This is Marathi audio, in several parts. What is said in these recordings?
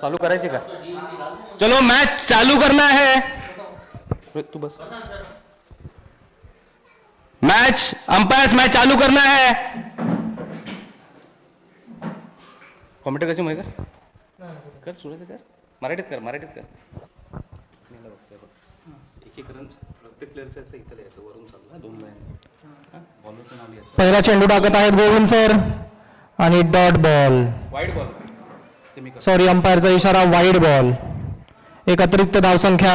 चालू करायची का? चलो मैच चालू करना है. तू बस. मैच अंपायर्स मैच चालू करना है. कॉमेंट कशी माहिती कर सुरू कर मराठीत कर. एकीकरण प्रत्येक प्लेअरचं असं इथं लिहायचं वरून चालू 2 लाईन. बॉलरचं नाव लिहायचं. पहिला चेंडू टाकत आहेत गोविंद सर आणि dot ball. Wide ball. Sorry अंपायरचा इशारा वाईड बॉल. एक अतिरिक्त धावसंख्या.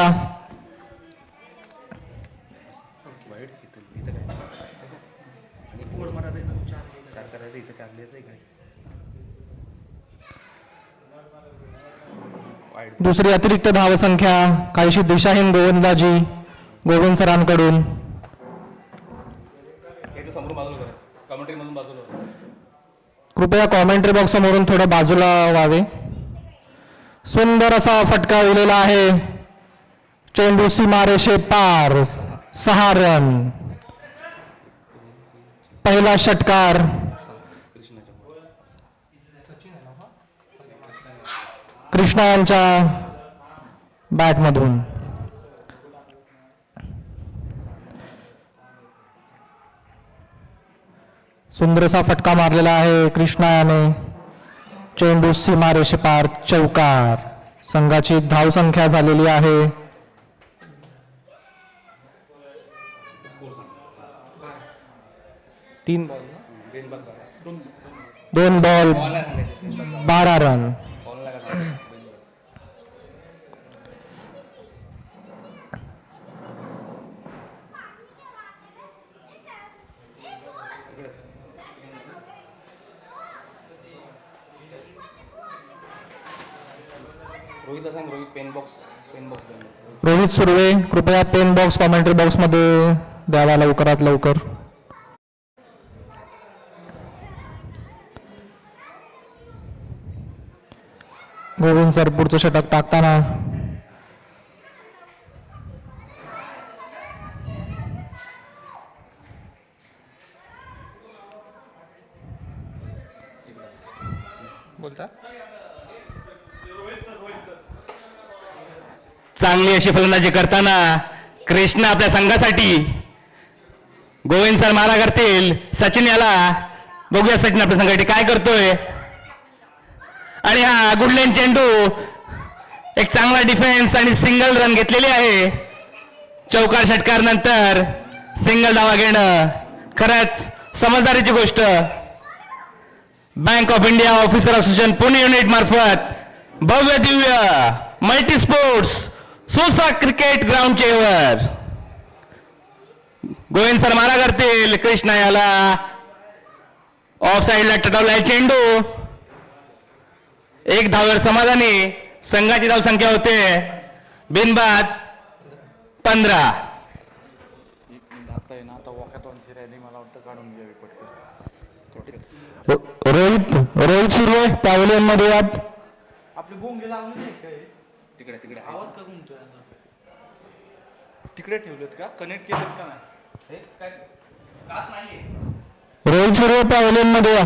वाईड इथं काय आणि कोड मारायचं 4 करायचं इथं 4 लिहायचं काय. दुसरी अतिरिक्त धावसंख्या काहीशी दिशाहीन गोलंदाजी गोविंद सरांकडून. समोरून बाजूला करा. कॉमेंट्री मधून बाजूला. कृपया कॉमेंट्री बॉक्स समोरून थोडं बाजूला व्हावे. सुंदर असा फटका दिलेला आहे. चेंडू सीमारेषे पार. 6 रन. पहिला षटकार कृष्णा यांच्या बॅटमधून. सुंदर असा फटका मारलेला आहे कृष्णा याने. चेंडू सीमारेषे पार. चौकार. संघाची धावसंख्या झालेली आहे 3 2 बॉल 12 रन. रोहित सुर्वे कृपया पेन बॉक्स कॉमेंट्री बॉक्स मध्ये द्यावा लवकरात लवकर. गोविंद सर पुढचं षटक टाकताना बोलता. चांगली अशी फलंदाजी करताना कृष्णा आपल्या संघासाठी. गोविंद सर मारा करतील. सचिन याला बघूया सचिन आपल्या संघासाठी काय करतोय. आणि हा गुडलेन चेंडू. एक चांगला डिफेन्स आणि सिंगल रन घेतलेली आहे. चौकार षटकार नंतर सिंगल धावा घेणं खरंच समजदारीची गोष्ट. Bank of India officer association Pune unit मार्फत भव्य दिव्य मल्टी स्पोर्ट्स सोसा क्रिकेट ग्राउंडचे वर गोविंद सर मारा करतील. कृष्णा याला ऑफ साइडला टटवलाय चेंडू. 1 धावेवर समाधानी. संघाची धावसंख्या होते बिनबाद 15. रोहित सुर्वे पॅव्हलियन मध्ये यात. आपली बोंगे लावली तिकडे आवाज का घुमतोय असा. तिकडे ठेवलेत का कनेक्ट केलेत का नाही. रोहित सुर्वे पॅव्हलियन मध्ये या.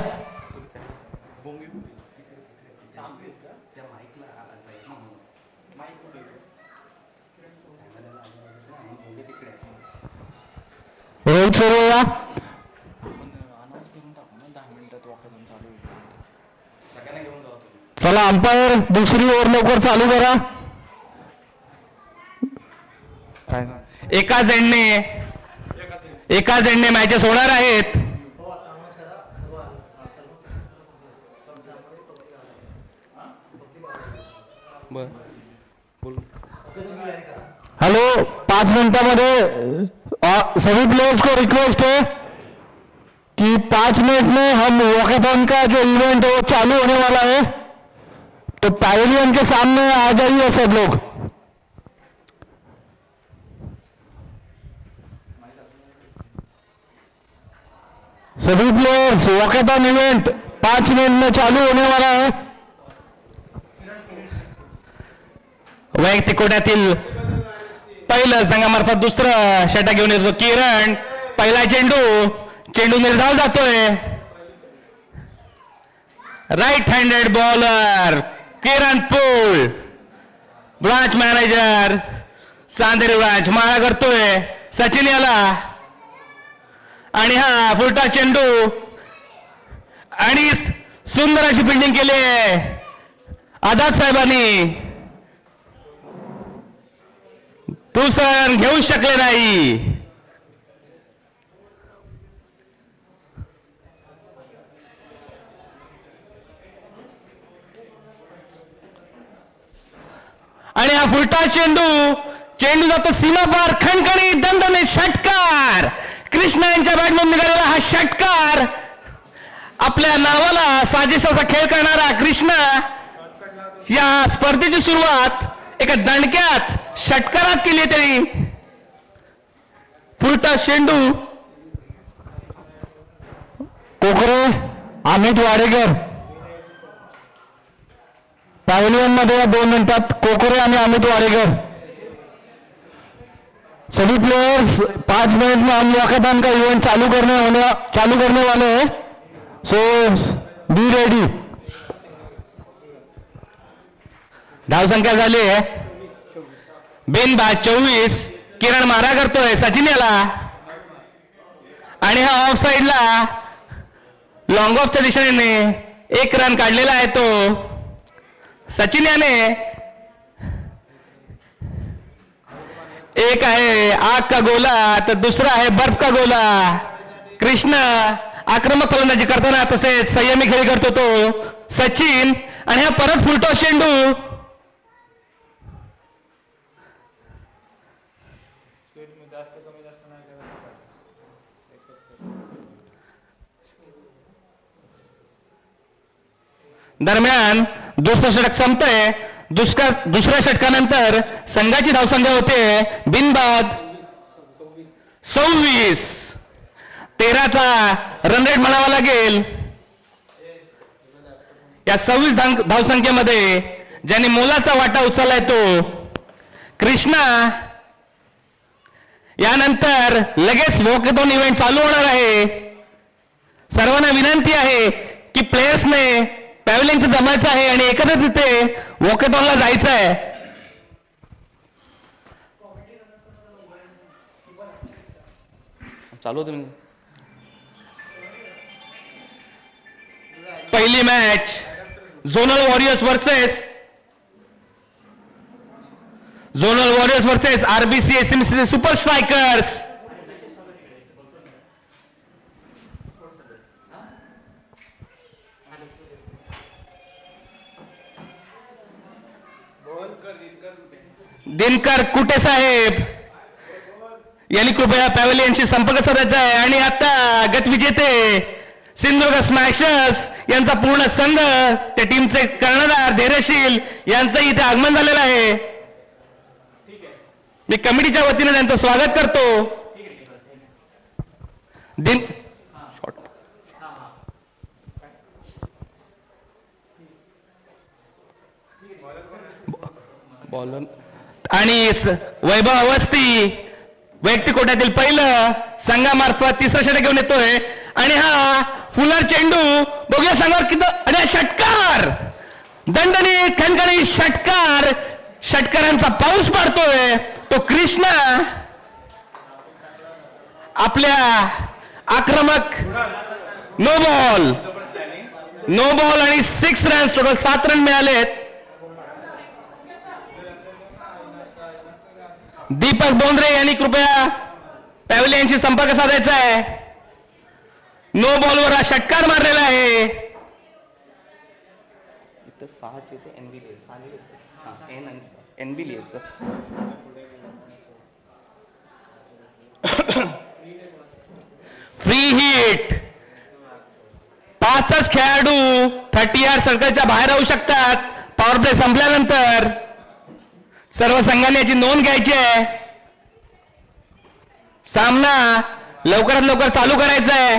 रोहित सुर्वे या. चला अंपायर दुसरी ओव्हर लवकर चालू करा. एका जणने मॅचेस होणार आहेत. हेलो 5 मिनटामध्ये सभी प्लेयर्स को रिक्वेस्ट है कि 5 मिनट में हम वॉकेथॉन का जो इवेंट है वो चालू होने वाला है. तो पैवेलियन के सामने आ जाइए सब लोग. सभी प्लेयर्स वॉकेथॉन इवेंट 5 मिनट में चालू होने वाला है. वैयक्तिक कोट्यातील पहिलं संघामार्फत दुसरं षटक घेऊन येतो किरण. पहिला चेंडू निर्धाव जातोय. Right handed bowler Kiranpur branch manager Chanderi branch मारा करतोय सचिन याला. आणि हा फुलटा चेंडू आणि सुंदर अशी फिल्डिंग केली आहे आझाद साहेबांनी. दुसरा रन घेऊ शकले नाही. आणि हा फुलटा चेंडू जातो सीमा पार. खणखणी दणदणीत षटकार. कृष्णा यांच्या बॅटमधून निघालेला हा षटकार. आपल्या नावाला साजेशाचा खेळ करणारा कृष्णा या स्पर्धेची सुरुवात एका दणक्यात षटकारात केली तरी फुलटा चेंडू. कोकरे अमित वाडेकर पॅव्हलियन मध्ये या 2 मिनिटात कोकरे आणि अमित वाडेकर. सभी प्लेयर्स 5 मिनट में हम वॉकेथॉन का इवेंट चालू करने वाले हैं, सो बी रेडी. धावसंख्या झाली आहे बिनबाद 24. किरण मारा करतोय सचिन याला. आणि हा ऑफ साइडला लॉंग ऑफच्या दिशेने 1 रन काढलेला आहे तो सचिन याने. एक आहे आग का गोला तर दुसरा आहे बर्फ का गोला. कृष्ण आक्रमक फलंदाजी करताना तसेच संयमी खेळी करतो तो सचिन. आणि हा परत फुलटॉस चेंडू. दरम्यान दुसरं षटक संपतंय. दुसऱ्या षटकानंतर संघाची धावसंख्या होते बिनबाद 26. 13चा रन रेट म्हणावा लागेल. या 26 धावसंख्येमध्ये ज्याने मोलाचा वाटा उचललाय तो कृष्णा. यानंतर लगेच वॉकेथॉन इव्हेंट चालू होणार आहे. सर्वांना विनंती आहे की प्लेयर्सने पॅव्हलियन जमायचं आहे आणि एकत्र तिथे वॉकेथॉनला जायचं आहे. चालू होतं. पहिली match zonal warriors versus RBC SMC super strikers. Dinkar Kute साहेब यांनी कृपया पॅव्हलियनशी संपर्क साधायचा आहे. आणि आता गतविजेते सिंधुदुर्ग स्मॅशर्स यांचा पूर्ण संघ त्या टीमचे कर्णधार धैर्यशील यांचं इथे आगमन झालेलं आहे. मी कमिटीच्या वतीने त्यांचं स्वागत करतो. बॉलर आणि वैभव अवस्थी वैयक्तिक कोट्यातील पहिलं संघामार्फत 3रं षटक घेऊन येतोय. आणि हा फुलर चेंडू बघूया संघावर किती. आणि षटकार दणदणीत खणखणी षटकार. षटकारांचा पाऊस पडतोय. तो कृष्णा आपल्या आक्रमक नो बॉल आणि 6 रन्स टोटल 7 रन मिळालेत. दीपक बोंद्रे यांनी कृपया पॅव्हलियनशी संपर्क साधायचा आहे. नो बॉलवर हा षटकार मारलेला आहे. Free hit. 5च खेळाडू 30 यार्ड सर्कलच्या बाहेर राहू शकतात पॉवर प्ले संपल्यानंतर. सर्व संघांनी याची नोंद घ्यायची आहे. सामना लवकरात लवकर चालू करायचा आहे.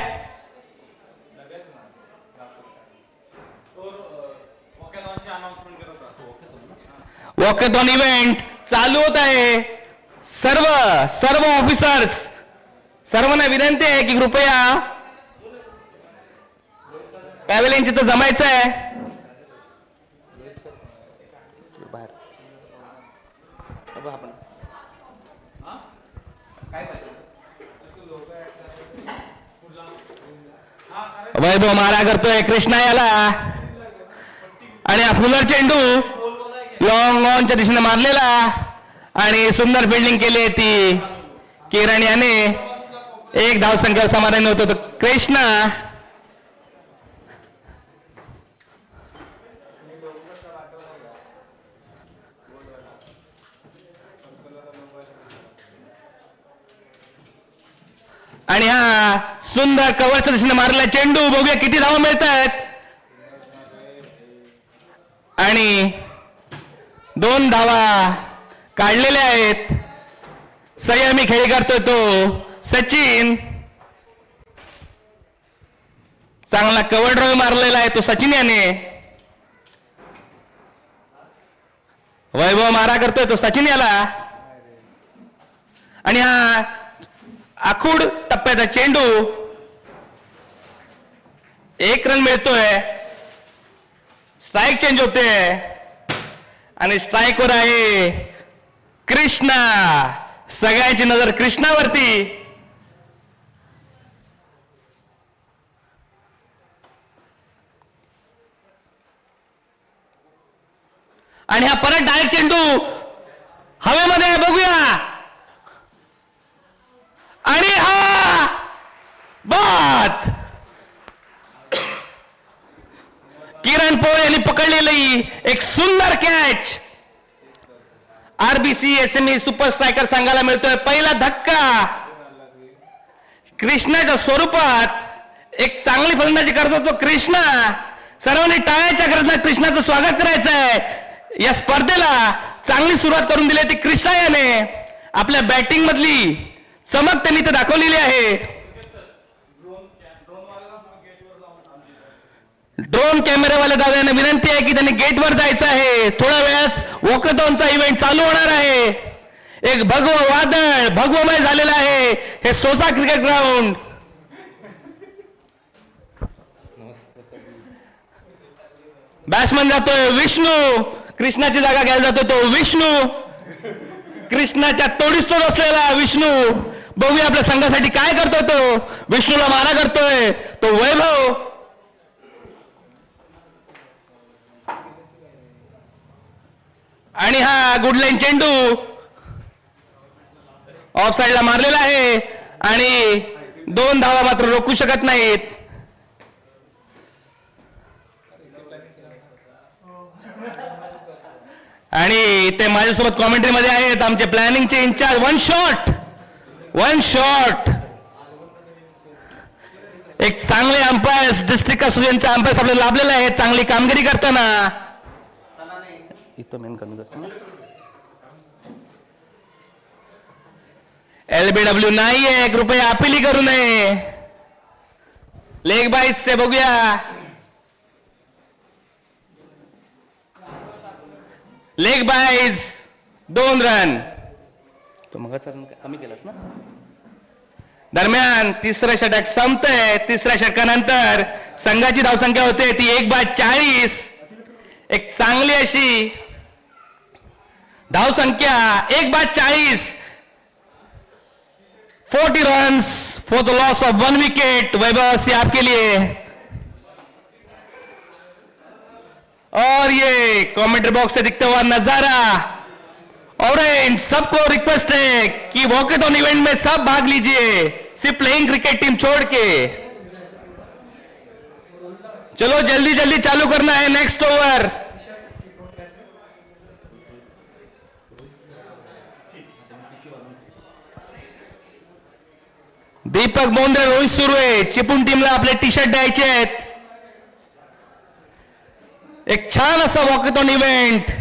वॉकेथॉन इव्हेंट चालू होत आहे. सर्व ऑफिसर्स सर्वांना विनंती आहे की कृपया पॅव्हलियन जिथं जमायचं आहे. वैभव मारा करतोय कृष्णा याला आणि हा फुलर चेंडू लॉंग ऑनच्या दिशेने मारलेला आणि सुंदर फिल्डिंग केली ती किरण याने एक धाव संख्या समाधानी होतो तो कृष्णा आणि हा सुंदर कव्हरच्या दिशेने मारलेला चेंडू बघूया किती धावा मिळत आहेत आणि 2 धावा काढलेल्या आहेत संयमी खेळी करतोय तो सचिन चांगला कव्हर ड्राईव्ह मारलेला आहे तो सचिन याने वैभव मारा करतोय तो सचिन याला आणि हा आखूड टप्प्याचा चेंडू 1 रन मिळतोय स्ट्राईक चेंज होते आणि स्ट्राईकवर आहे कृष्णा सगळ्यांची नजर कृष्णावरती आणि हा परत डायरेक्ट चेंडू हवेमध्ये बघूया आणि हा बाद किरण पोळ यांनी पकडलेली एक सुंदर catch RBC SME super striker संघाला मिळतोय पहिला धक्का कृष्णाच्या स्वरूपात एक चांगली फलंदाजी करतो तो कृष्णा सर्वांनी टाळ्याच्या गरजेने कृष्णाचं स्वागत करायचं आहे या स्पर्धेला चांगली सुरुवात करून दिली ती कृष्णा याने आपल्या बॅटिंग मधली चमक त्यांनी ते दाखवलेली आहे ड्रोन कॅमेरावाल्या दादांना विनंती आहे की त्यांनी गेटवर जायचं आहे थोड्या वेळात वॉकथॉनचा इव्हेंट चालू होणार आहे एक भगव वादळ भगवमय झालेलं आहे हे सोसा क्रिकेट ग्राउंड बॅट्समन जातोय विष्णू कृष्णाची जागा घ्यायला जातोय तो विष्णू कृष्णाच्या तोडीस तोड असलेला विष्णू बघूया आपल्या संघासाठी काय करतोय तो विष्णूला मारा करतोय तो वैभव आणि हा गुडलाईन चेंडू ऑफ साईडला मारलेला आहे आणि 2 धावा मात्र रोखू शकत नाहीत आणि ते माझ्यासोबत कॉमेंट्री मध्ये आहेत आमचे प्लॅनिंगचे इन्चार्ज वन शॉट एक चांगले अंपायर्स डिस्ट्रिक्ट असोसिएशनचे अंपायर्स आपल्याला लाभलेले आहेत चांगली कामगिरी करताना इथं मेन कमी LBW नाहीये कृपया अपील करू नये लेग बाईट से बघूया लेग बाईज 2 रन तो मग कमी केलास ना दरम्यान तिसरं षटक संपतंय तिसऱ्या षटकानंतर संघाची धावसंख्या होते ती 1/40 एक चांगली अशी धावसंख्या 1/40 40 runs for the loss of 1 wicket Vaibhav से आपके लिए और ये कमेंट्री बॉक्स से दिखता हुआ नजारा ऑरेंज सबको रिक्वेस्ट है कि वॉकेथॉन इवेंट में सब भाग लीजिए सिर्फ प्लेइंग क्रिकेट टीम छोड़ के चलो जल्दी जल्दी चालू करना है नेक्स्ट ओवर दीपक बोंद्रे रोहित सुर्वे चिपळूण टीमला आपले टी शर्ट द्यायचे आहेत एक छान असा walkathon event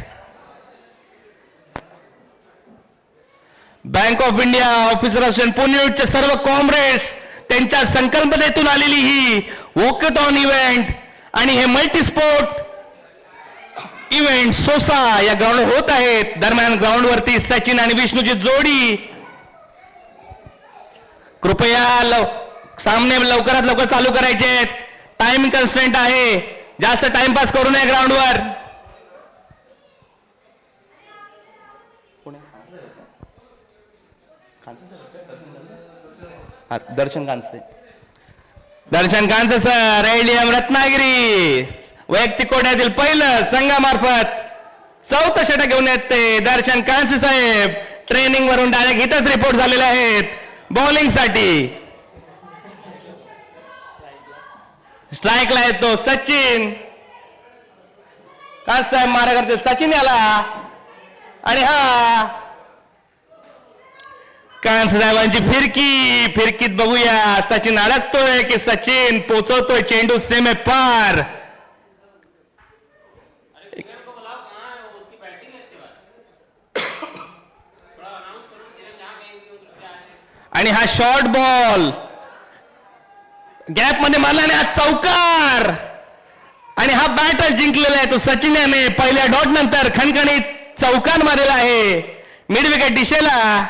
bank of India officer association Pune सर्व कॉम्रेड्स त्यांच्या संकल्पनेतून आलेली ही वॉकेथॉन इव्हेंट आणि हे मल्टी स्पोर्ट इव्हेंट सोसा या ग्राउंड होत आहेत दरम्यान ग्राउंड वरती सचिन आणि विष्णूची जोडी कृपया सामने लवकरात लवकर चालू करायचे टाइम कन्स्ट्रेंट आहे जास्त टाइमपास करू नये ग्राउंडवर हा दर्शन कांसे. दर्शन कांसे सर, एलडीएम रत्नागिरी, वैयक्तिक कोट्यातील पहिलं संघामार्फत 4थं षटक घेऊन येते दर्शन कांसे साहेब. ट्रेनिंग वरून डायरेक्ट इथंच रिपोर्ट झालेले आहेत बॉलिंग साठी. स्ट्राईकला येतो सचिन. कांसे साहेब मारा करते सचिन याला. आणि हा कांसे साहेबांची फिरकीत बघूया सचिन अडकतोय की सचिन पोचवतोय चेंडू सीमे पार. आणि हा शॉर्ट बॉल गॅप मध्ये मारला आणि हा चौकार. आणि हा बॅटर जिंकलेला आहे तो सचिन याने पहिल्या डॉट नंतर खणखणीत चौकार मारलेला आहे मिड विकेट दिशेला.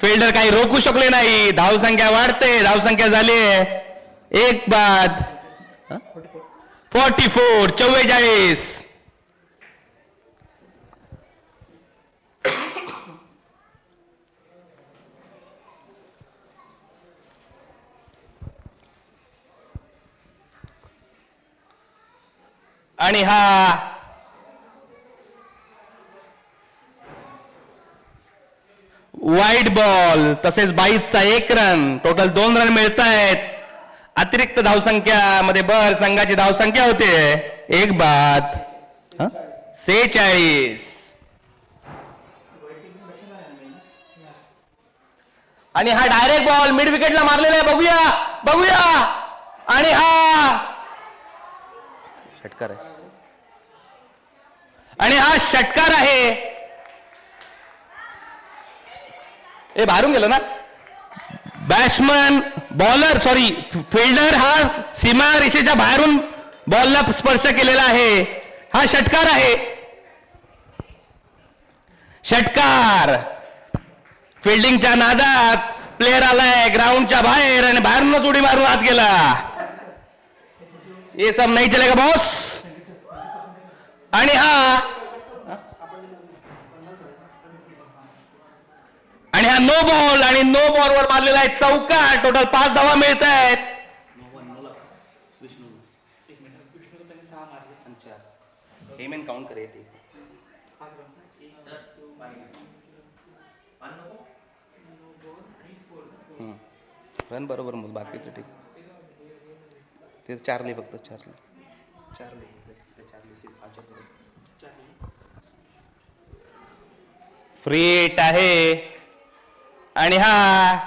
फिल्डर काही रोखू शकले नाही. धावसंख्या वाढते. धावसंख्या झाली एक बाद 44. आणि हा वाईट बॉल तसेच 22चा 1 रन. टोटल 2 रन मिळत आहेत. अतिरिक्त धावसंख्या मध्ये भर. संघाची धावसंख्या होते 1 बाद 46. आणि हा डायरेक्ट बॉल मिड विकेटला मारलेला आहे. बघूया. आणि हा षटकार आहे. आणि हा षटकार आहे. हे बाहेरून गेलं ना. बॅट्समन बॉलर फिल्डर हा सीमा रेषेच्या बाहेरून बॉलला स्पर्श केलेला आहे. हा षटकार आहे. षटकार. फिल्डिंगच्या नादात प्लेअर आलाय ग्राउंडच्या बाहेर आणि बाहेरूनच उडी मारून आत गेला. ये सब नाही चलेगा बॉस. आणि हा नो बॉल आणि नो बॉल वर मारलेला आहे चौकार. टोटल 5 धावा मिळत आहेत. काउंट करे रन बरोबर मग बाकीचं ठीक. ते 4 लिहि फक्त 4 फ्री हिट आहे. आणि हा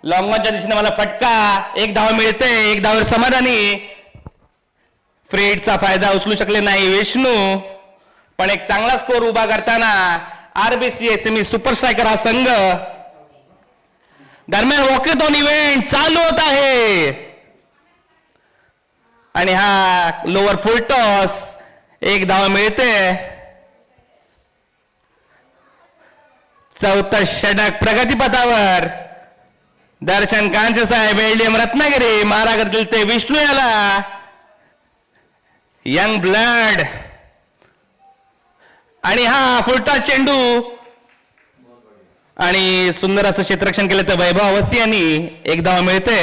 लॉंगॉनच्या दिशेने मला फटका. 1 धाव मिळते. 1 धावावर समाधानी. फ्री हिटचा फायदा उचलू शकले नाही विष्णू. पण एक चांगला स्कोर उभा करताना आरबीसी एसएमई सुपर स्ट्रायकर हा संघ. दरम्यान वॉकेथॉन इव्हेंट चालू होत आहे. आणि हा लोअर फुल टॉस. 1 धाव मिळते. 4थं षटक प्रगतीपथावर. दर्शन कांसे साहेब एलडीएम रत्नागिरी मारा करतील ते विष्णू याला. Young blood. आणि हा फुलटॉस चेंडू. आणि सुंदर असं क्षेत्ररक्षण केलं तर वैभव अवस्थी यांनी 1 धाव मिळते.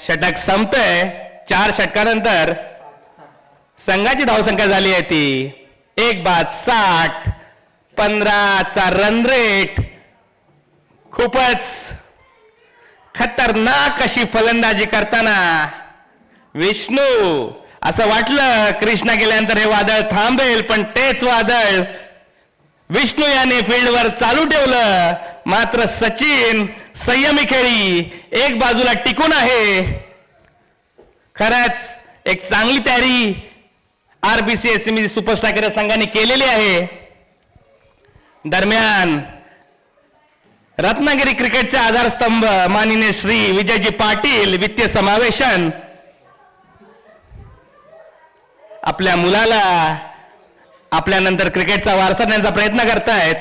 षटक संपतंय. 4 षटकानंतर संघाची धावसंख्या झाली आहे ती 1 बाद 60. 15चा रन रेट. खूपच खतरनाक अशी फलंदाजी करताना विष्णू. असं वाटलं कृष्णा गेल्यानंतर हे वादळ थांबेल पण तेच वादळ विष्णू याने फील्डवर चालू ठेवलं. मात्र सचिन संयमी खेळी. 1 बाजूला टिकून आहे. खरंच एक चांगली तयारी आरबीसी एसएमई सुपर स्ट्रायकर संघाने केलेली आहे. दरम्यान रत्नागिरी क्रिकेटचे आधारस्तंभ माननीय श्री विजयजी पाटील वित्तीय समावेशन आपल्या मुलाला आपल्यानंतर क्रिकेटचा वारसा देण्याचा प्रयत्न करतायत.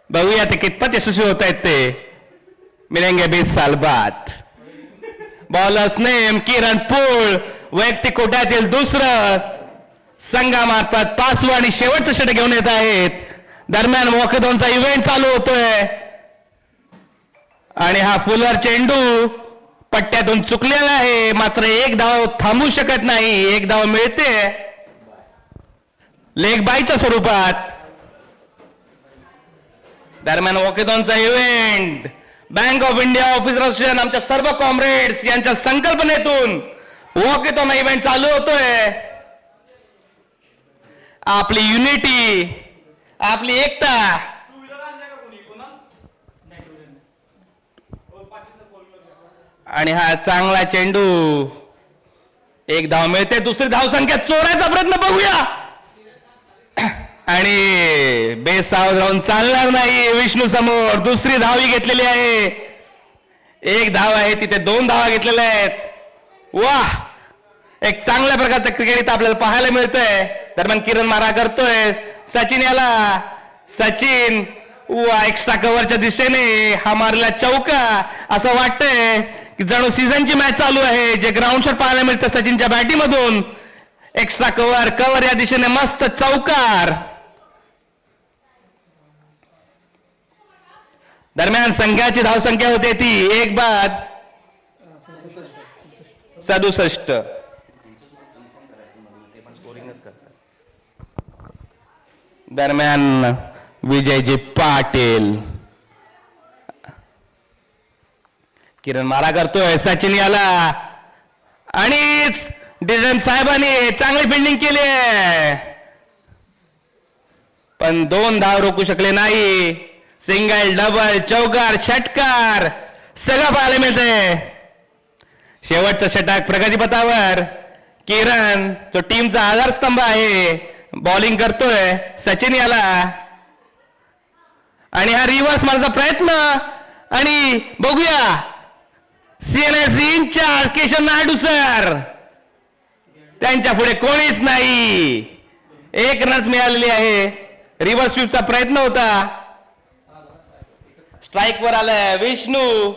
बघूया ते कितपत यशस्वी होत आहेत ते. मिलेंगे 20 साल बाद. बॉलर्स नेम किरण पूल. वैयक्तिक कोट्यातील दुसरं संघामार्फत 5वं आणि शेवटचं षटक घेऊन येत आहेत. दरम्यान वॉकेथॉनचा इव्हेंट चालू होतोय आणि हा फुलर चेंडू पट्ट्यातून चुकलेला आहे. मात्र एक धाव थांबू शकत नाही. एक धाव मिळते लेग बायच्या स्वरूपात. दरम्यान वॉकेथॉनचा event bank of India officer association आमच्या सर्व कॉम्रेड्स यांच्या संकल्पनेतून वॉकेथॉन इव्हेंट चालू होतोय. आपली युनिटी, आपली एकता आणि हा चांगला चेंडू. एक धाव मिळते. दुसरी धाव संख्या चोरायचा प्रयत्न बघूया आणि बेसावध राहून चालणार नाही. विष्णू समोर दुसरी धावही घेतलेली आहे. एक धाव आहे तिथे 2 धावा घेतलेल्या आहेत. वाह, एक चांगल्या प्रकारचं क्रिकेट इथं आपल्याला पाहायला मिळतंय. दरम्यान किरण मारा करतोय सचिन याला. सचिन वा एक्स्ट्रा कव्हरच्या दिशेने हा मारला चौका. असं वाटतंय की जणू सीझनची मॅच चालू आहे. जे ग्राउंड शॉट पाहायला मिळतं सचिनच्या बॅटीमधून. एक्स्ट्रा कव्हर या दिशेने मस्त चौकार. दरम्यान संघाची धावसंख्या होते ती 1 बाद 67. दरम्यान विजयजी पाटील. किरण मारा करतोय सचिन याला आणि डिझाईन साहेबांनी चांगली फिल्डिंग केली आहे पण 2 धाव रोखू शकले नाही. सिंगल, डबल, चौकार, षटकार सगळं पाहायला मिळतंय. शेवटचं षटक प्रगतीपथावर. किरण तो टीमचा आधारस्तंभ आहे. बॉलिंग करतोय सचिन याला आणि हा रिव्हर्स मारण्याचा प्रयत्न आणि बघूया CNS incharge Keshav Naidu sir त्यांच्या पुढे कोणीच नाही. 1 रन्स मिळालेली आहे. रिव्हर्स स्वीपचा प्रयत्न होता. स्ट्राईक वर आलाय विष्णू.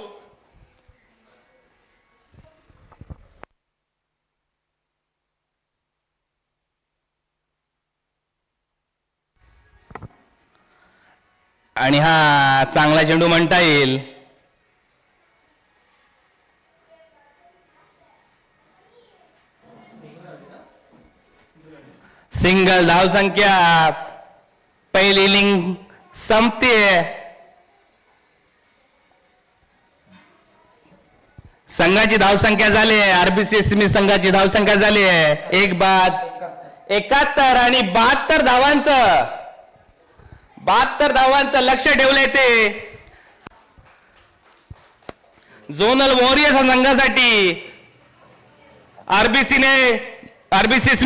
आणि हा चांगला चेंडू म्हणता येईल. सिंगल धावसंख्या. पहिली इनिंग संपते. संघाची धावसंख्या झाली आहे. आरबीसी संघाची धावसंख्या झाली आहे 1 बाद 71 आणि 72 धावांचं लक्ष ठेवलंय ते झोनल वॉरियर्स संघासाठी. आरबीसी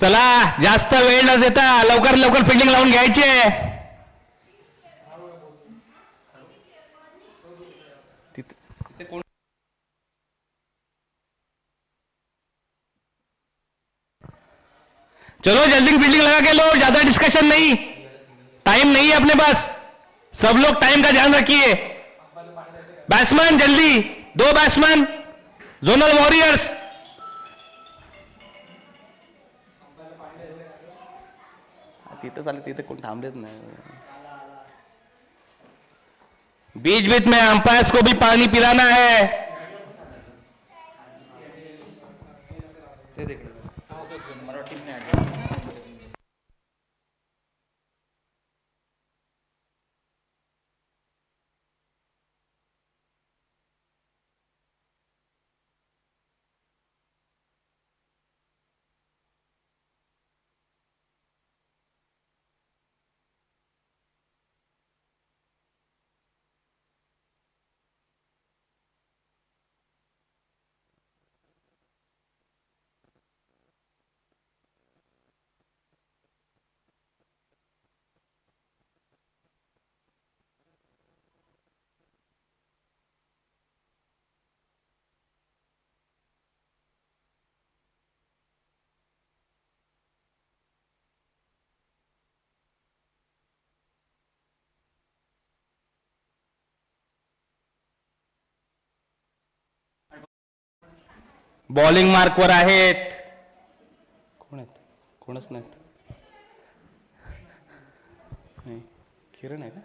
चला जास्त वेळ न देता लवकर लवकर फिल्डिंग लावून घ्यायचे. तिथे कोण चलो जल्दी फील्डिंग लगा के लो, ज्यादा डिस्कशन नहीं, टाइम नहीं है अपने पास, सब लोग टाइम का ध्यान रखिए. बैट्समैन जल्दी, 2 बैट्समैन, जोनल वॉरियर्स. तिथं चालेल, तिथे कोण थांबलेत नाही. बीच बीच में अंपायर्स को भी पानी पिलाना है. ते देखील मराठी में ऍड्रेस. बॉलिंग मार्कवर आहेत. कोण आहेत? कोणच नाहीत. नाही, किरण आहे का?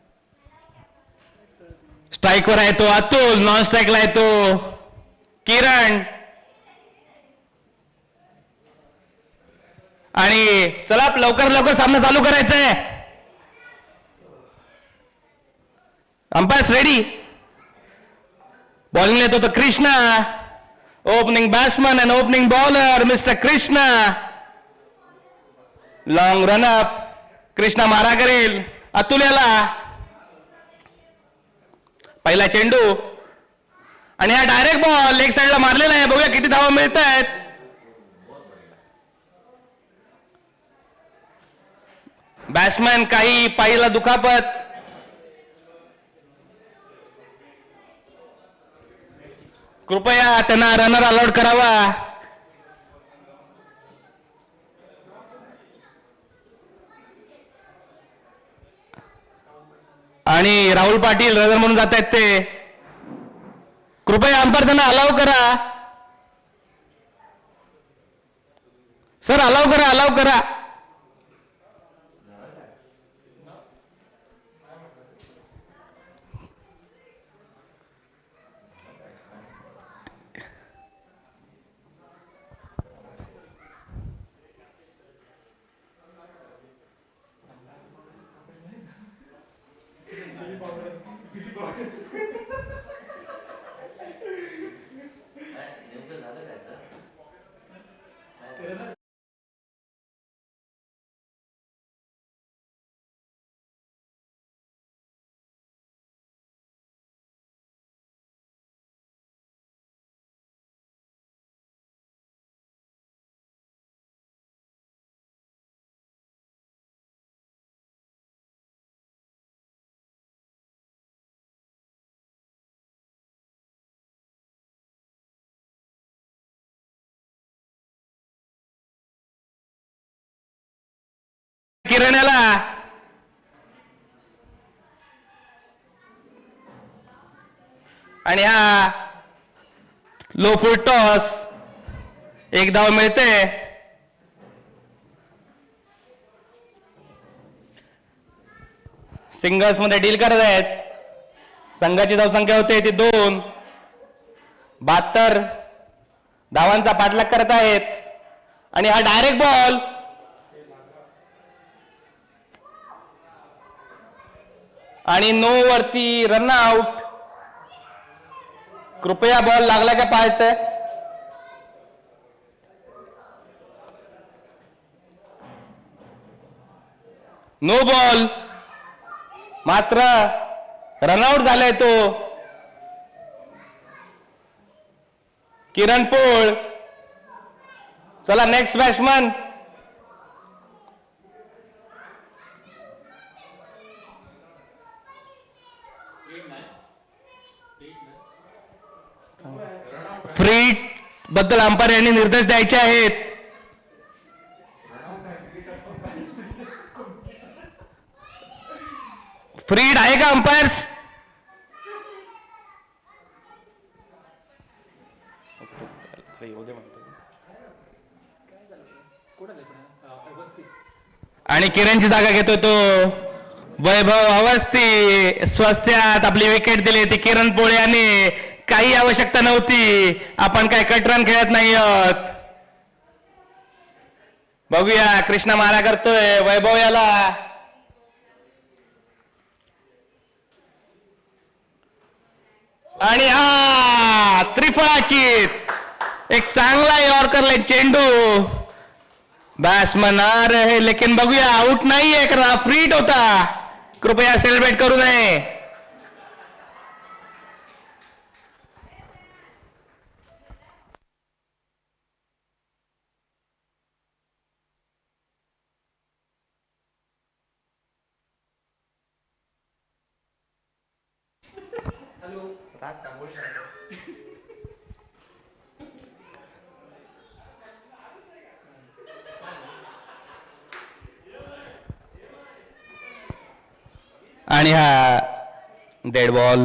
स्ट्राईकवर आहे तो अतुल, नॉन स्ट्राईकला आहे तो किरण. आणि चला लवकर लवकर सामना चालू करायचा आहे. Umpires ready. बॉलिंग येतो तो Krishna. Opening batsman and opening bowler, Mr. Krishna. Long run up. Krishna मारा करेल अतुल याला. पहिला चेंडू आणि हा डायरेक्ट बॉल लेग साइडला मारलेला आहे. बघूया किती धावा मिळत आहेत. बॅट्समॅन काही पायीला दुखापत. कृपया त्यांना रनर अलॉट करावा. आणि राहुल पाटील रनर म्हणून जात आहेत ते. कृपया अंपायर त्यांना अलाव करा. सर अलाव करा, अलाव करा. किरण्याला आणि हा लो फुट टॉस. एक धाव मिळते. सिंगल्स मध्ये डील करत आहेत. संघाची धावसंख्या होते ती 2. 72 धावांचा पाठलाग करत आहेत. आणि हा डायरेक्ट बॉल आणि नो वरती रन आउट. कृपया बॉल लागला का पाहायचंय. नो बॉल, मात्र रनआउट झालाय तो. किरण पोळ. चला नेक्स्ट बॅट्समन फ्री बद्दल अंपायर यांनी निर्देश द्यायचे आहेत. फ्रीड आहे का अंपायर्स? आणि किरणची जागा घेतोय तो वैभव अवस्थी. स्वास्थ्यात आपली विकेट दिली ती किरण पोळे यांनी. काही आवश्यकता नव्हती, आपण काय कटरन खेळत नाही आहोत. बघूया कृष्णा मारा करतोय वैभव याला. आणि हा त्रिफळाचीत एक चांगला यॉर्करला चेंडू. बॅट्समन आ रहे लेकिन बघूया आउट नाहीये कारण हा फ्रीट होता. कृपया सेलिब्रेट करू नये. आणि हा डेड बॉल.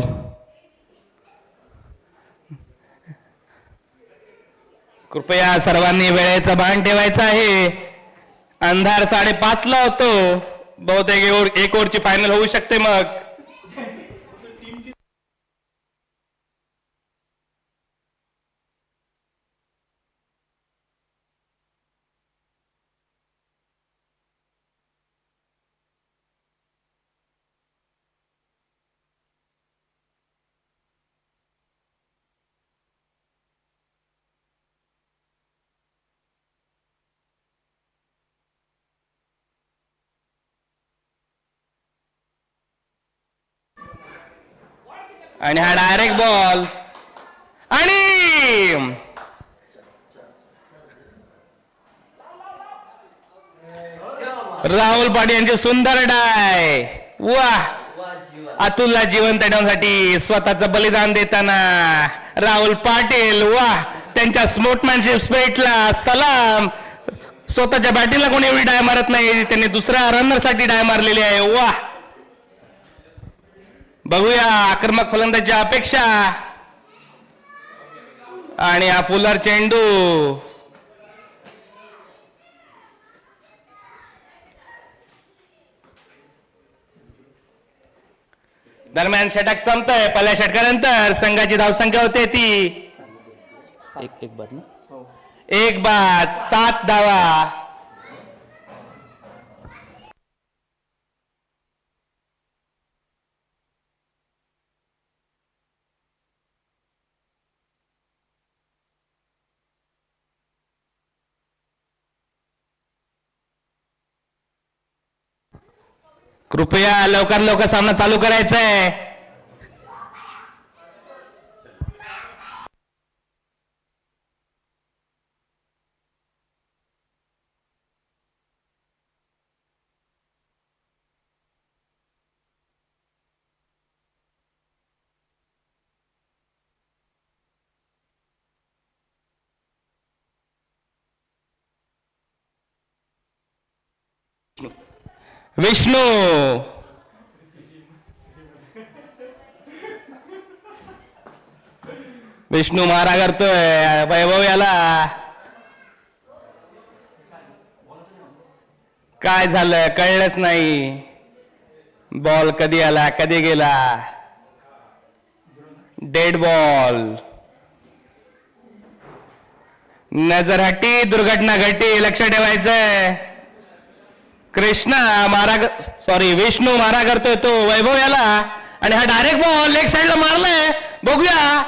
कृपया सर्वांनी वेळेचा भान ठेवायचा आहे. अंधार 5:30 ला होतो. बहुतेक एक ओव्हरची फायनल होऊ शकते मग. आणि हा डायरेक्ट बॉल. आणि राहुल पाटील यांची सुंदर डाय. वाह, अतुलला जिवंत ठेवण्यासाठी स्वतःचं बलिदान देताना राहुल पाटील. वाह, त्यांच्या स्पोर्ट्समॅनशिप स्पिरिटला सलाम. स्वतःच्या बॅटिंगला कोणी एवढी डाय मारत नाही, त्यांनी दुसऱ्या रनर साठी डाय मारलेली आहे. वाह, बघूया आक्रमक फलंदाजी अपेक्षा. आणि हा फुलर चेंडू. दरम्यान षटक संपतंय. पहिल्या षटकानंतर संघाची धावसंख्या होते ती एक बाद 7 धावा. कृपया लवकर लवकर सामना चालू करायचा आहे. विष्णू विष्णू मारा करतोय वैभव याला. काय झालं कळलंच नाही. बॉल कधी आला कधी गेला. Dead ball. नजर हटी, दुर्घटना घटी. लक्ष ठेवायचंय. कृष्णा मारा विष्णू मारा करतोय तो वैभव याला. आणि हा डायरेक्ट बॉल लेग साईडला मारलाय. बघूया.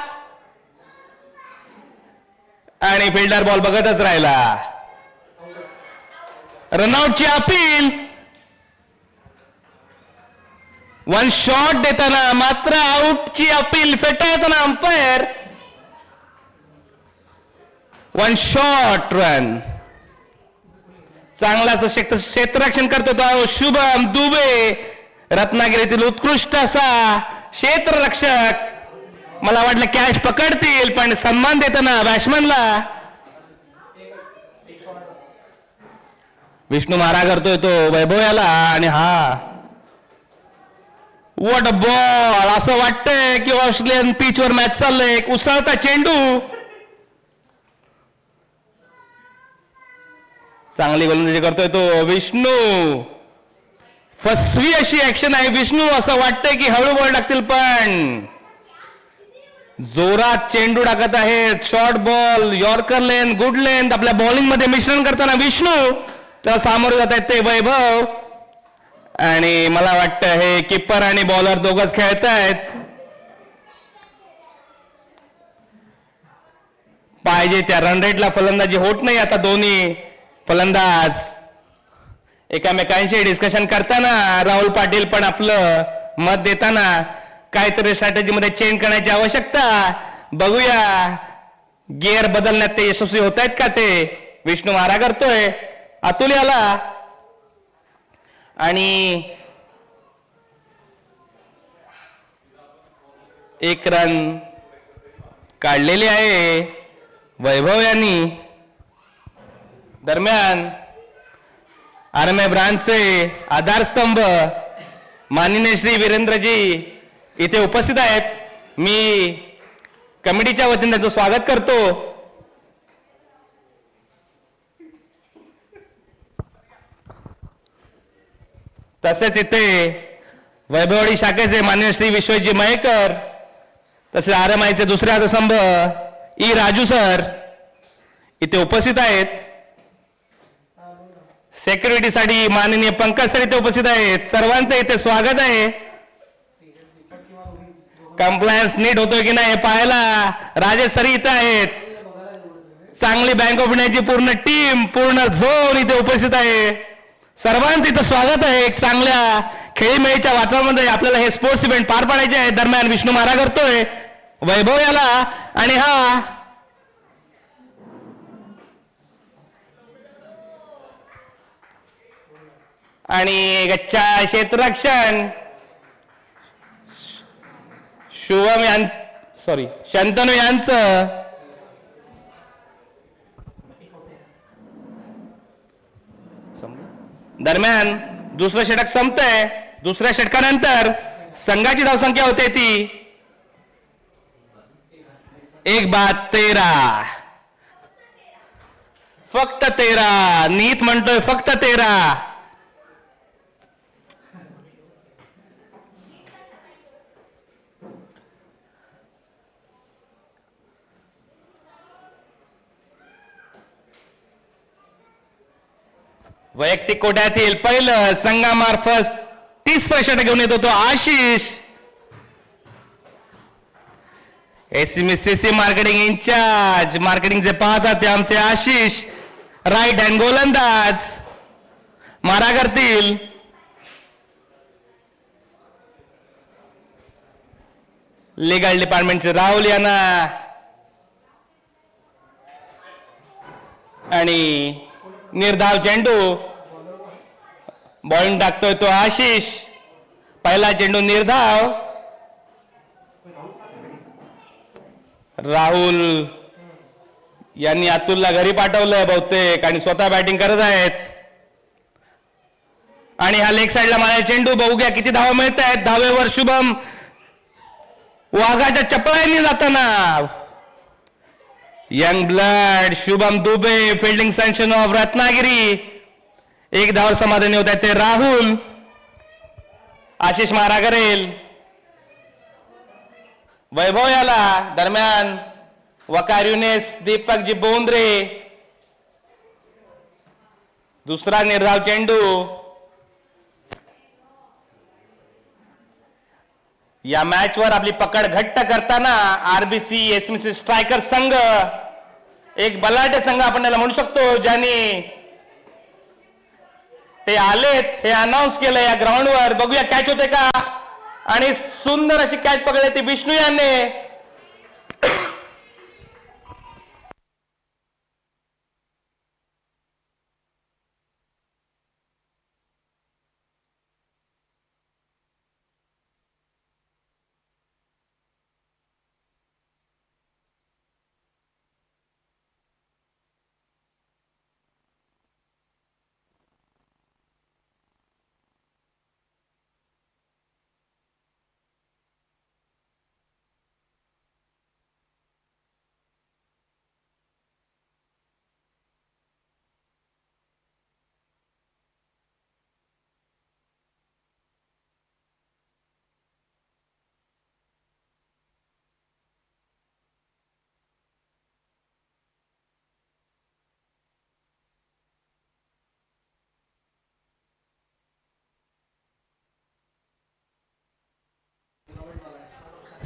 आणि फिल्डर बॉल बघतच राहिला. रनआउटची अपील. 1 शॉट देताना मात्र आउटची अपील फेटाळताना अंपायर. 1 shot run. चांगलाच क्षेत्ररक्षण करतो तो शुभम दुबे. रत्नागिरीतील उत्कृष्ट असा क्षेत्ररक्षक. मला वाटलं कॅच पकडतील, पण सन्मान देताना बॅट्समनला विष्णू मारा करतोय तो वैभव याला. आणि हा वॉट अ बॉल. असं वाटतंय की ऑस्ट्रेलियन पिचवर मॅच चाललंय. एक उसळता चेंडू. चांगली गोलंदाजी करतोय तो विष्णू. फसवी अशी ऍक्शन आहे विष्णू. असं वाटतंय की हळू बॉल टाकतील, पण जोरात चेंडू टाकत आहेत. शॉर्ट बॉल, यॉर्कर लेन, गुड लेन. आपल्या बॉलिंग मध्ये मिश्रण करताना विष्णू त्याला सामोरे जात आहेत ते वैभव. आणि मला वाटतं हे किपर आणि बॉलर दोघंच खेळतायत. पाहिजे त्या रन रेटला फलंदाजी होत नाही. आता दोन्ही फलंदाज एकमेकांशी डिस्कशन करताना राहुल पाटील पण आपलं मत देताना काहीतरी स्ट्रॅटेजी मध्ये चेंज करण्याची आवश्यकता. बघूया गिअर बदलण्यात ते यशस्वी होत आहेत का ते. विष्णू मारा करतोय अतुल याला. आणि एक रन काढलेली आहे वैभव यांनी. दरम्यान आरएमए ब्रांचचे आधारस्तंभ माननीय श्री वीरेंद्रजी इथे उपस्थित आहेत. मी कमिटीच्या वतीने त्यांचं स्वागत करतो. तसेच इथे वैभववाडी शाखेचे माननीय श्री विश्वजी मयेकर, तसेच आरएमआयचे दुसरे आधारस्तंभ ई राजू सर इथे उपस्थित आहेत. सेक्युरिटीसाठी माननीय पंकज सर इथे उपस्थित आहेत. सर्वांचं इथे स्वागत आहे. कंप्लायन्स नीट होतोय की नाही हे पाहायला राजेश सर इथे आहेत. चांगली बँक ऑफ इंडियाची पूर्ण टीम, पूर्ण झोन इथे उपस्थित आहे. सर्वांचं इथं स्वागत आहे. एक चांगल्या खेळीमेळीच्या वातावरणामध्ये आपल्याला हे स्पोर्ट्स इव्हेंट पार पाडायचे आहे. दरम्यान विष्णू मारा करतोय वैभव याला. आणि हा आणि गच्चा क्षेत्ररक्षण शुभम शंतनू यांचं दरम्यान दुसरं षटक संपतंय. दुसऱ्या षटकानंतर संघाची धावसंख्या होते ती 1-13. फक्त 13. नीत म्हणतोय फक्त 13. वैयक्तिक कोट्यातील पहिलं संघामार्फत तिसरं षटक घेऊन येतो तो आशिष. एसएमसीसी मार्केटिंग इन्चार्ज, मार्केटिंगचे पाहतात ते आमचे आशिष. राईट हँड गोलंदाज मारा करतील. लीगल डिपार्टमेंटचे राहुल यांना. आणि निर्धाव चेंडू बॉलिंग टाकतोय तो आशिष. पहिला चेंडू निर्धाव. राहुल यांनी अतुलला घरी पाठवलं बहुतेक आणि स्वतः बॅटिंग करत आहेत. आणि हा लेग साईडला मारायला चेंडू. बघूया किती धावा मिळत आहेत. धावेवर शुभम वाघाच्या चपळांनी जाताना young blood Shubham Dubey, fielding sanction of Ratnagiri. एक धावर समाधानी होत आहेत ते राहुल. आशिष मारा करेल वैभव याला. दरम्यान वकार युनेस, दीपकजी बोंद्रे. दुसरा निर्धाव चेंडू. या मॅचवर आपली पकड घट्ट करताना आरबीसी एसएमसी स्ट्रायकर संघ एक बलाढ्य संघ आपण त्याला म्हणू शकतो, ज्यांनी ते आलेत हे अनाऊन्स केलं या ग्राउंडवर. बघूया कॅच होते का. आणि सुंदर अशी कॅच पकडली ती विष्णू यांनी.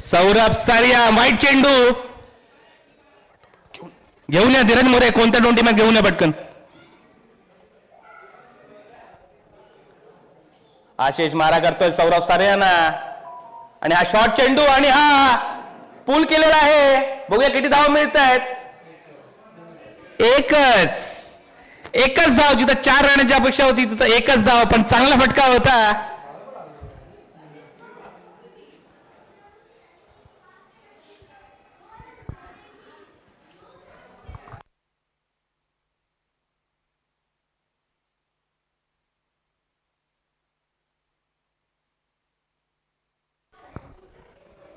सौरभ सारिया वाईट चेंडू घेऊन या धीरज मोरे, कोणत्या दोन टीमात घेऊन या पटकन. आशिष मारा करतोय सौरभ सारियाना आणि हा शॉर्ट चेंडू आणि हा पूल केलेला आहे. बघूया किती धाव मिळत आहेत. एकच धाव. जिथं 4 रनाची अपेक्षा होती तिथं एकच धाव, पण चांगला फटका होता.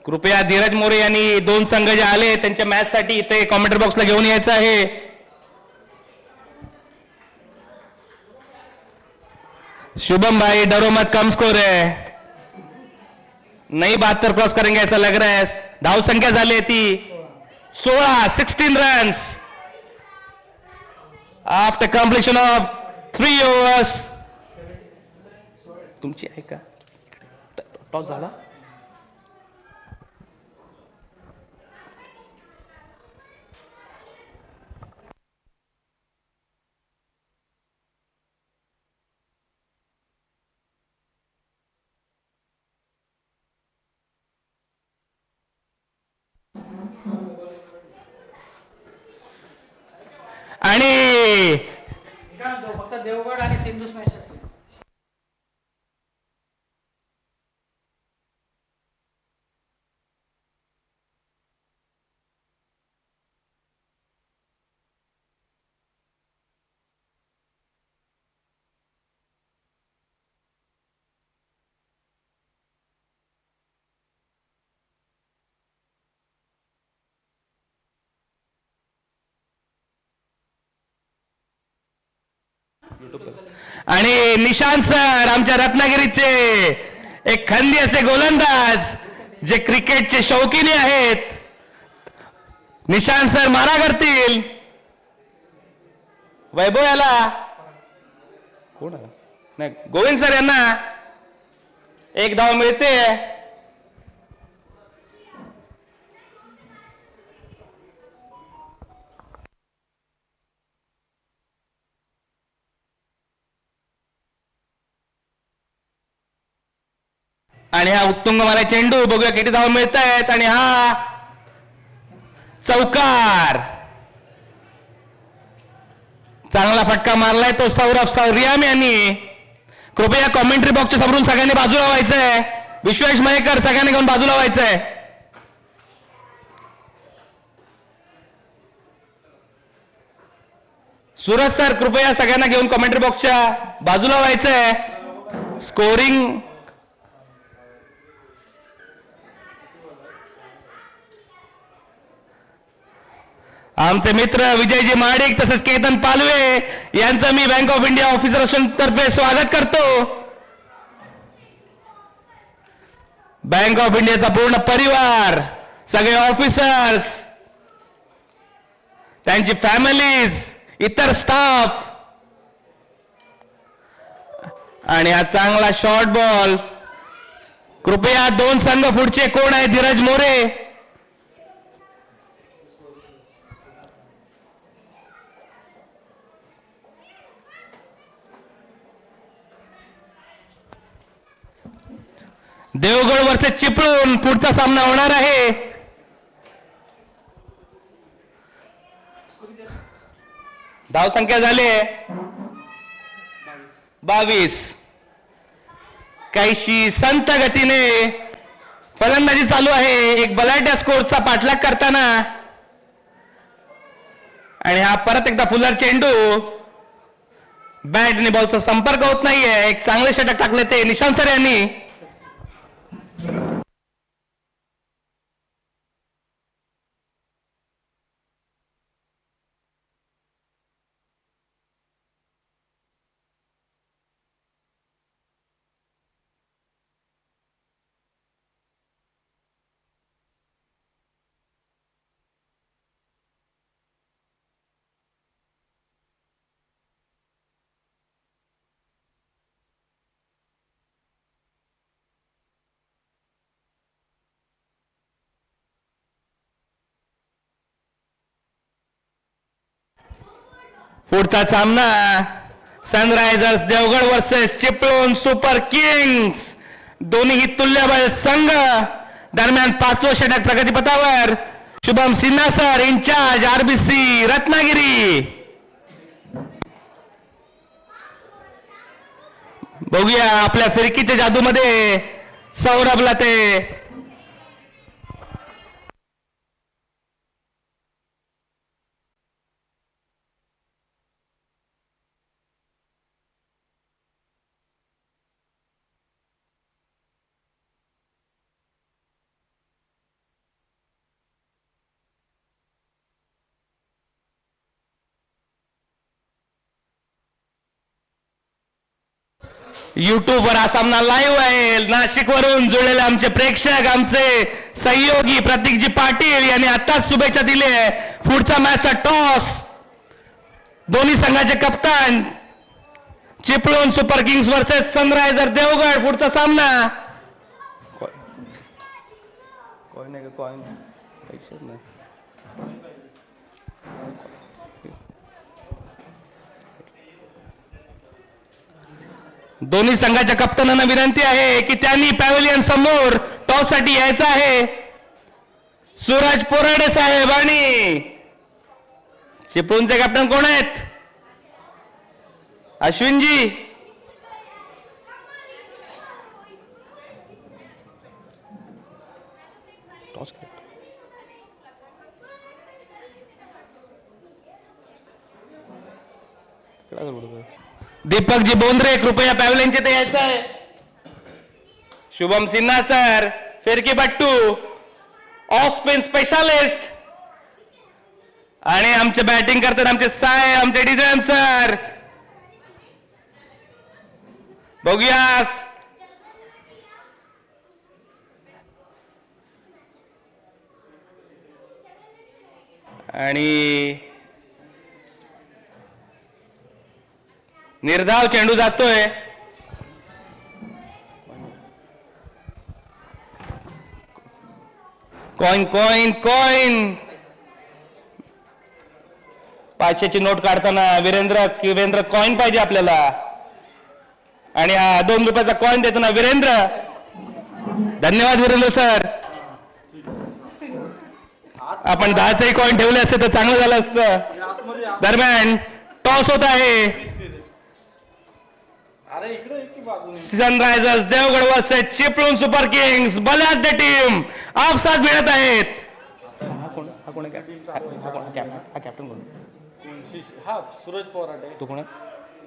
कृपया धीरज मोरे यांनी दोन संघ जे आले त्यांच्या मॅच साठी इथे कॉमेंटर बॉक्सला घेऊन यायचं आहे. शुभम भाई डरो मत, कम स्कोर है, नई 72 क्रॉस करेंगे ऐसा लग रहा है. धाव संख्या झाली ती 16 runs after completion of 3 overs. तुमची आहे का टॉस झाला. आणि फक्त देवगड आणि सिंधू स्मॅशर्स. आणि निशांत सर आमच्या रत्नागिरीचे एक खंदी असे गोलंदाज जे क्रिकेटचे शौकीनी आहेत. निशांत सर मारा करतील. वैभव याला कोण नाही, गोविंद सर यांना एक धाव मिळते. आणि हा उत्तुंग मारा चेंडू बघूया किती धाव मिळत आहेत. आणि हा चौकार, चांगला फटका मारलाय तो सौरभ सारियाम यांनी. कृपया कॉमेंट्री बॉक्सच्या समोरून सगळ्यांनी बाजूला व्हायचंय. विश्वेश मयेकर सगळ्यांनी घेऊन बाजूला व्हायचंय. सूरज सर कृपया सगळ्यांना घेऊन कॉमेंट्री बॉक्सच्या बाजूला व्हायचंय. स्कोरिंग आमचे मित्र विजयजी महाडिक तसेच केतन पालवे यांचं मी बँक ऑफ इंडिया ऑफिसर तर्फे स्वागत करतो. बँक ऑफ इंडियाचा पूर्ण परिवार, सगळे ऑफिसर्स, त्यांची फॅमिलीज, इतर स्टाफ. आणि हा चांगला शॉर्ट बॉल. कृपया दोन संघ पुढचे कोण आहे. धीरज मोरे देवगड वर्सेस चिपळूण पुढचा सामना होणार आहे. धाव संख्या झाली 22. काहीशी संत गतीने फलंदाजी चालू आहे. एक बलाढ्य स्कोरचा पाठलाग करताना. आणि हा परत एकदा फुलर चेंडू, बॅट आणि बॉलचा संपर्क होत नाहीये. एक चांगले षटक टाकले ते निशांत सर यांनी. पुढचा सामना Sunrisers Devgad versus Chiplun super kings. दोन्ही तुल्यबळ संघ. दरम्यान 5वं षटक प्रगतीपथावर. Shubham Sinha sir incharge RBC Ratnagiri. बघूया आपल्या फिरकीच्या जादूमध्ये सौरभला ते यूट्यूबवर हा सामना लाईव्ह आहे. नाशिकवरून जुळलेले आमचे प्रेक्षक, आमचे सहयोगी प्रतीकजी पाटील यांनी आताच शुभेच्छा दिल्या. पुढचा मॅचचा टॉस. दोन्ही संघाचे कप्तान. Chiplun super kings versus sunriser Devgad. पुढचा सामना. दोन्ही संघाच्या कप्तानांना विनंती आहे की त्यांनी पॅव्हलियन समोर टॉस साठी यायचं आहे. सूरज पोराडे साहेब आणि चिपळूणचे कॅप्टन कोण आहेत? अश्विनजी. दीपकजी बोंद्रे कृपया पॅव्हलियनचे ते यायचं आहे. शुभम सिन्हा सर फिरकी बट्टू ऑफ स्पिन स्पेशालिस्ट आणि आमचे बॅटिंग करतात आमचे साहेब, आमचे डिझाईन सर. बघूयास आणि निर्धाव चेंडू जातोय. Coin coin coin. 500ची नोट काढताना वीरेंद्र कॉइन पाहिजे आपल्याला. आणि हा 2 रुपयाचा कॉइन देताना वीरेंद्र. धन्यवाद वीरेंद्र सर. आपण 10चे कॉइन ठेवले असते तर चांगलं झालं असतं. दरम्यान टॉस होत आहे. Sunrisers Devgad versus Chiplun super Kings. बलाढ्य टीम आपसात भिडत आहेत. सूरज पोराटे. तो कोण?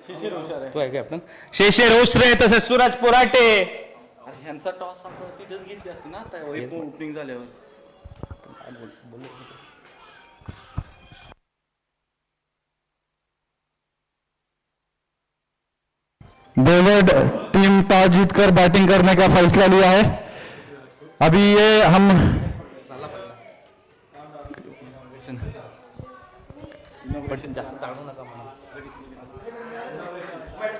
शिशिर हुशार आहे. तो आहे कॅप्टन शिशिर ओसरे तसेच सूरज पोराटे. अरे ह्यांचा टॉस आपण तिथेच घेतली असती ना आता ओपनिंग झाल्यावर. देवगढ़ टीम टॉस जीतकर बैटिंग करने का फैसला लिया है. अभी ये हम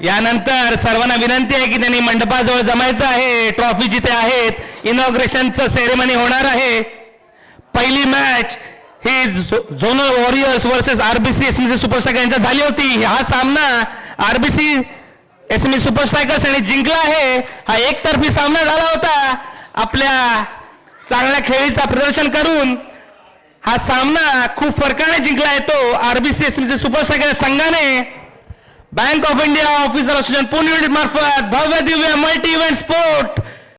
यानंतर सर्वांना विनंती आहे की त्यांनी मंडपाजवळ जमायचं आहे. ट्रॉफी जिथे आहेत. इनॉग्रेशनचं सेरेमनी होणार आहे. पहिली मॅच ही zonal warriors versus RBC SMC super strikers यांच्यात झाली होती. हा सामना आरबीसी एसएमसी सुपर स्ट्रायकर्स यांनी जिंकला आहे. हा एकतर्फी सामना झाला होता. आपल्या चांगल्या खेळीचा प्रदर्शन करून हा सामना खूप फरकाने जिंकला येतो आरबीसी एसएमसी सुपर स्ट्रायकर्स संघाने. Bank of India officer association Pune unit मार्फत भव्य दिव्य मल्टी इव्हेंट स्पोर्ट